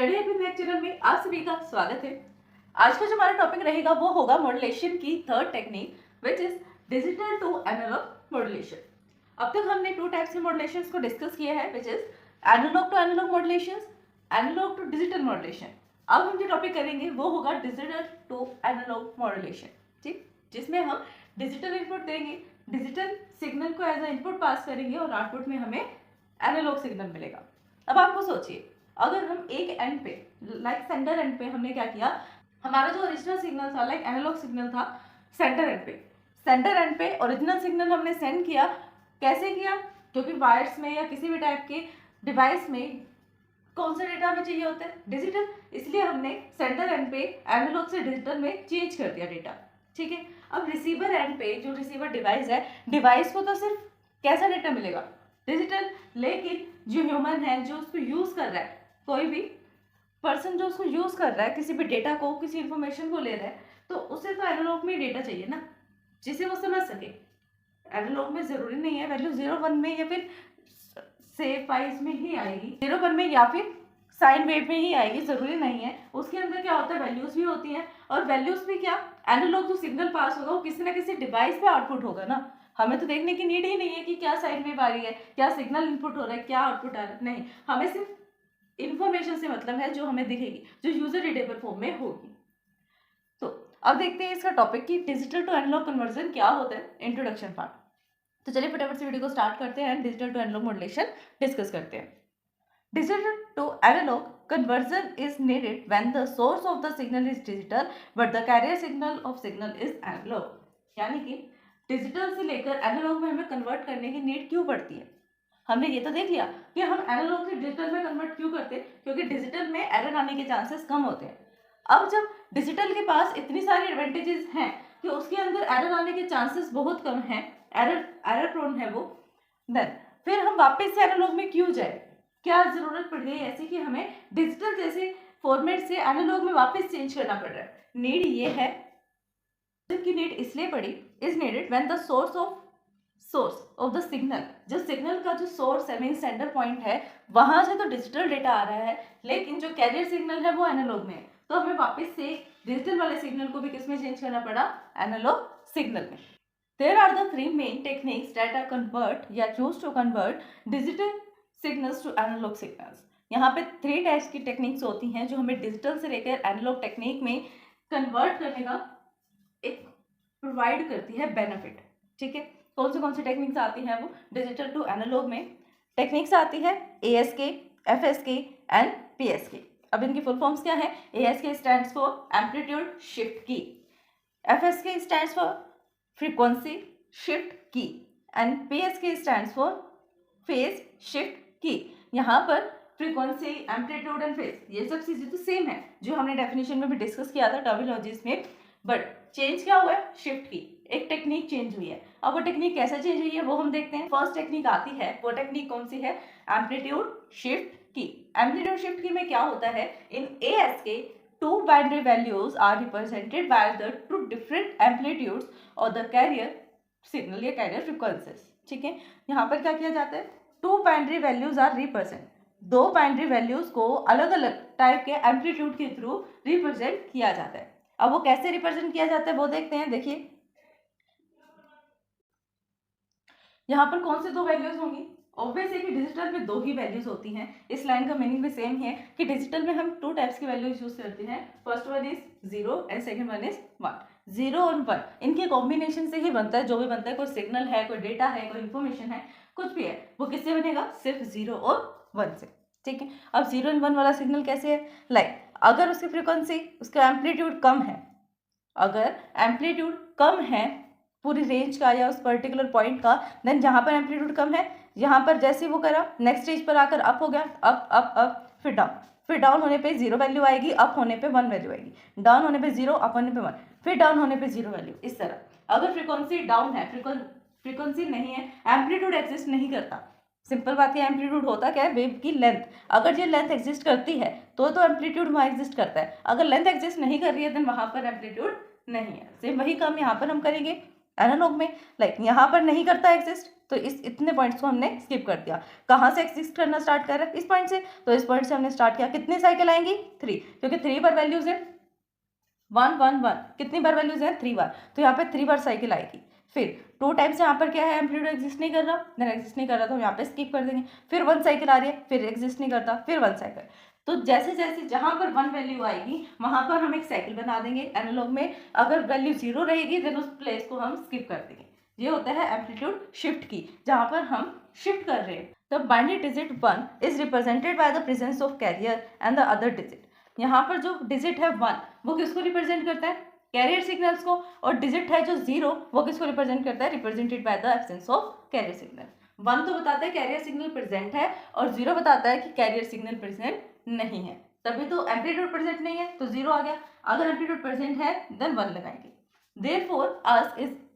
Study happy math channel में आप सभी का स्वागत है। आज का जो हमारा टॉपिक रहेगा वो होगा मॉड्यूलेशन की third technique which is digital to analog modulation. अब तक हमने टू टाइप्स के मॉड्यूलेशंस को डिस्कस किया है which is analog to analog modulations, analog to digital modulation. अब हम जो टॉपिक करेंगे वो होगा डिजिटल टू एनालॉग मॉड्यूलेशन, ठीक, जिसमें हम डिजिटल इनपुट देंगे, डिजिटल सिग्नल को एज अ इनपुट पास करेंगे और आउटपुट में हमें एनालॉग सिग्नल मिलेगा। अब आपको सोचिए, अगर हम एक एंड पे लाइक सेंटर एंड पे हमने क्या किया, हमारा जो ओरिजिनल सिग्नल था लाइक एनालॉग सिग्नल था सेंटर एंड पे ओरिजिनल सिग्नल हमने सेंड किया। कैसे किया? क्योंकि वायर्स में या किसी भी टाइप के डिवाइस में कौन सा डेटा हमें चाहिए होता है? डिजिटल। इसलिए हमने सेंटर एंड पे एनालॉग से डिजिटल में चेंज कर दिया डेटा, ठीक है। अब रिसीवर एंड पे जो रिसीवर डिवाइस है, डिवाइस को तो सिर्फ कैसा डेटा मिलेगा? डिजिटल। लेकिन जो ह्यूमन है जो उसको यूज कर रहा है, कोई भी पर्सन जो उसको यूज कर रहा है, किसी भी डेटा को, किसी इंफॉर्मेशन को ले रहा है, तो उसे तो एनालॉग में डेटा चाहिए ना, जिसे वो समझ सके। एनालॉग में जरूरी नहीं है वैल्यू 0 1 में या फिर सेव वाइज में ही आएगी, 0 1 में या फिर साइन वेव में ही आएगी, जरूरी नहीं है। उसके अंदर क्या होता है, वैल्यूज भी होती हैं, और वैल्यूज भी क्या, एनालॉग जो सिग्नल पास होगा वो किसी ना किसी डिवाइस पे आउटपुट होगा ना। हमें तो देखने की नीड ही नहीं है कि क्या साइन वेव आ रही है, क्या सिग्नल इनपुट हो रहा है, क्या आउटपुट आ रहा है, नहीं, हमें सिर्फ इन्फॉर्मेशन से मतलब है जो हमें दिखेगी, जो यूजर रीडेबल फॉर्म में होगी। तो अब देखते हैं इसका टॉपिक कि डिजिटल टू एनालॉग कन्वर्जन क्या होता है, इंट्रोडक्शन पार्ट। तो चलिए फटाफट से वीडियो को स्टार्ट करते हैं and digital to analog modulation discuss करते हैं। Digital to analog conversion is needed when the source of the signal is digital but the carrier signal of signal is analog। यानी कि डिजिटल से लेकर analogue में हमें कन्वर्ट करने की नीड क्यों पड़ती है? हमने ये तो देख लिया कि हम एनालॉग से डिजिटल में कन्वर्ट क्यों करते हैं, क्योंकि डिजिटल में एरर आने के चांसेस कम होते हैं। अब जब डिजिटल के पास इतनी सारी एडवांटेजेस हैं कि उसके अंदर एरर आने के चांसेस बहुत कम हैं, एरर प्रोन है वो, देन फिर हम वापस से एनालॉग में क्यों जाए? क्या जरूरत पड़ गई ऐसी कि हमें डिजिटल जैसे फॉर्मेट से एनालॉग में वापस चेंज करना पड़ रहा है? नीड ये है, की नीड इसलिए पड़ी, is needed when the source of the signal, जो सिग्नल का जो सोर्स है, मीन सेंटर पॉइंट है, वहां से तो डिजिटल डेटा आ रहा है, लेकिन जो कैरियर सिग्नल है वो एनालॉग में है। तो हमें वापस से डिजिटल वाले सिग्नल को भी किसमें चेंज करना पड़ा? एनालॉग सिग्नल में। There are the three main techniques that are convert या choose to convert digital signals to analog signals। यहाँ पे 3 टाइप्स की टेक्निक्स होती हैं जो हमें डिजिटल से लेकर एनालॉग टेक्निक में कन्वर्ट करने का एक प्रोवाइड करती है बेनिफिट, ठीक है। कौन सी टेक्निक्स आती हैं वो डिजिटल टू एनालॉग में? टेक्निक्स आती है ASK, FSK एंड PSK। अब इनकी फुल फॉर्म्स क्या है? ASK stands for amplitude shift की, FSK stands for frequency shift key and PSK stands for phase shift key। यहाँ पर फ्रीक्वेंसी, एम्पलीट्यूड एंड फेज ये सब चीजें तो सेम है जो हमने डेफिनेशन में भी डिस्कस किया था टर्मिनोलॉजीज में, बट चेंज क्या हुआ है? शिफ्ट की, एक टेक्निक चेंज हुई है। अब वो टेक्निक कैसे चेंज हुई है वो हम देखते हैं। फर्स्ट टेक्निक आती है, वो टेक्निक कौन सी है? एम्पलीट्यूड शिफ्ट की। एम्पलीट्यूड शिफ्ट की में क्या होता है? इन ASK two binary values are represented by the two different amplitudes or the carrier signal या carrier frequencies, ठीक है। यहाँ पर क्या किया जाता है? two binary values are represent, 2 binary values को अलग अलग टाइप के एम्पलीट्यूड के थ्रू रिप्रेजेंट किया जाता है। अब वो कैसे रिप्रेजेंट किया जाता है वो देखते हैं। देखिए यहाँ पर कौन से 2 वैल्यूज होंगी? ऑब्वियस है कि डिजिटल में 2 ही वैल्यूज होती हैं। इस लाइन का मीनिंग भी सेम है कि डिजिटल में हम 2 टाइप्स की वैल्यूज यूज करते हैं। First one is 0 and second one is 1। 0 और 1 इनके कॉम्बिनेशन से ही बनता है जो भी बनता है। कोई सिग्नल है, कोई डेटा है, कोई इन्फॉर्मेशन है, कुछ भी है, वो किससे बनेगा? सिर्फ 0 और 1 से, ठीक है। अब 0 एंड 1 वाला सिग्नल कैसे है? लाइक अगर उसकी फ्रिक्वेंसी, उसका एम्पलीट्यूड कम है, अगर एम्पलीट्यूड कम है पूरी रेंज का या उस पर्टिकुलर पॉइंट का, देन जहाँ पर एम्पलीट्यूड कम है, यहाँ पर जैसे वो करा नेक्स्ट स्टेज पर आकर अप हो गया, अप अप अप, फिर डाउन होने पे 0 वैल्यू आएगी, अप होने पे 1 वैल्यू आएगी, डाउन होने पे 0, अप होने पे 1, फिर डाउन होने पे 0 वैल्यू। इस तरह अगर फ्रीक्वेंसी डाउन है, फ्रीक्वेंसी नहीं है, एम्पलीट्यूड एग्जिस्ट नहीं करता। सिंपल बात है, एम्पलीट्यूड होता क्या है? वेव की लेंथ। अगर ये लेंथ एग्जिस्ट करती है तो एम्पलीट्यूड वहाँ एग्जिस्ट करता है। अगर लेंथ एग्जिस्ट नहीं कर रही है देन वहाँ पर एम्पलीट्यूड नहीं है। सेम वही काम यहाँ पर हम करेंगे। एनालॉग में लाइक यहाँ पर नहीं करता एग्जिस्ट, तो इस इतने पॉइंट्स को हमने स्किप कर दिया। कहाँ से एग्जिस्ट करना स्टार्ट कर रहा है? इस पॉइंट से। तो इस पॉइंट से हमने स्टार्ट किया, कितनी साइकिल आएंगी? 3, क्योंकि 3 बार वैल्यूज है 1 1 1, कितनी बार वैल्यूज है? 3 बार, तो यहाँ पे 3 बार साइकिल आएगी। फिर 2 टाइम्स यहाँ पर क्या है? एम्पलीट्यूड एग्जिस्ट नहीं कर रहा, देन एग्जिस्ट नहीं कर रहा तो हम यहाँ पे स्किप कर देंगे। फिर 1 साइकिल आ रही है, फिर एग्जिस्ट नहीं करता, फिर 1 साइकिल। तो जैसे जैसे जहाँ पर 1 वैल्यू आएगी वहाँ पर हम एक साइकिल बना देंगे एनालॉग में। अगर वैल्यू 0 रहेगी देन उस प्लेस को हम स्किप कर देंगे। ये होता है एम्पलीट्यूड शिफ्ट की, जहाँ पर हम शिफ्ट कर रहे हैं। तो binary digit 1 is represented by the presence of carrier and the other digit. यहाँ पर जो डिजिट है 1 वो किसको रिप्रेजेंट करता है? कैरियर सिग्नल्स को। और डिजिट है जो 0 वो किसको रिप्रेजेंट करता है? Represented by the absence of carrier signal. 1 तो बताता है कैरियर सिग्नल प्रेजेंट है और 0 बताता है कि कैरियर सिग्नल प्रेजेंट नहीं है, तभी तो एम्पलीट्यूड प्रेजेंट नहीं है तो 0 आ गया। अगर एम्पलीट्यूड प्रेजेंट है देन 1 लगाएंगे। Therefore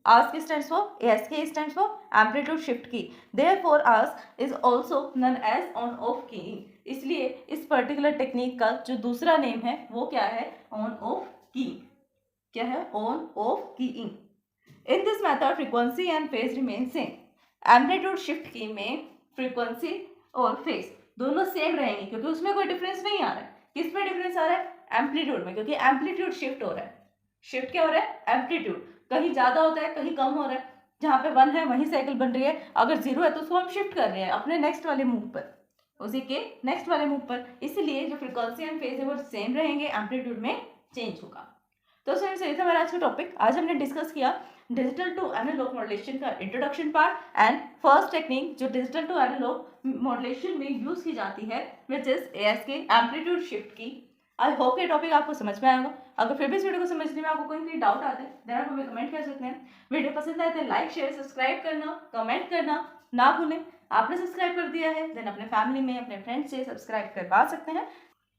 ask stands for ASK stands for amplitude shift key. Therefore ask is also known as on off keying. इसलिए इस पर्टिकुलर टेक्निक का जो दूसरा नेम है वो क्या है? On off keying. क्या है? On off keying. In this method frequency and phase remain same. Amplitude shift की में फ्रीक्वेंसी और फेज दोनों सेम रहेंगे क्योंकि उसमें कोई डिफरेंस नहीं आ रहा है। किस में डिफरेंस आ रहा है? एम्पलीट्यूड में, क्योंकि एम्पलीट्यूड शिफ्ट हो रहा है। शिफ्ट क्या हो रहा है? एम्पलीट्यूड कहीं ज्यादा होता है कहीं कम हो रहा है। जहाँ पे 1 है वहीं साइकिल बन रही है, अगर 0 है तो उसको हम शिफ्ट कर रहे हैं अपने नेक्स्ट वाले मूव पर, उसी के नेक्स्ट वाले मूव पर। इसलिए जो फ्रीक्वेंसी एंड फेज है वो सेम रहेंगे, एम्पलीट्यूड में चेंज होगा। तो फ्रेंड्स ये था हमारा आज का टॉपिक। आज हमने डिस्कस किया डिजिटल टू एनालॉग मॉड्यूलेशन का introduction part and first technique जो डिजिटल टू एनालॉग मॉड्यूलेशन में यूज की जाती है which is ASK amplitude shift की। आई होप ये टॉपिक आपको समझ में आएगा। अगर फिर भी इस वीडियो को समझने में आपको कोई डाउट आते हैं देन आप हमें कमेंट कर सकते हैं। वीडियो पसंद आए तो लाइक शेयर सब्सक्राइब करना कमेंट करना ना भूलें। आपने सब्सक्राइब कर दिया है देन अपने फैमिली में अपने फ्रेंड्स से सब्सक्राइब करवा सकते हैं।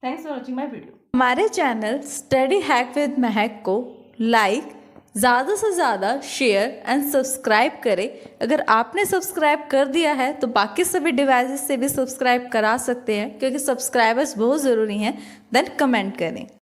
Thanks for watching my video. हमारे चैनल स्टडी हैक विद महक को लाइक ज़्यादा से ज़्यादा शेयर एंड सब्सक्राइब करें। अगर आपने सब्सक्राइब कर दिया है तो बाकी सभी डिवाइसेस से भी सब्सक्राइब करा सकते हैं, क्योंकि सब्सक्राइबर्स बहुत ज़रूरी हैं। देन कमेंट करें।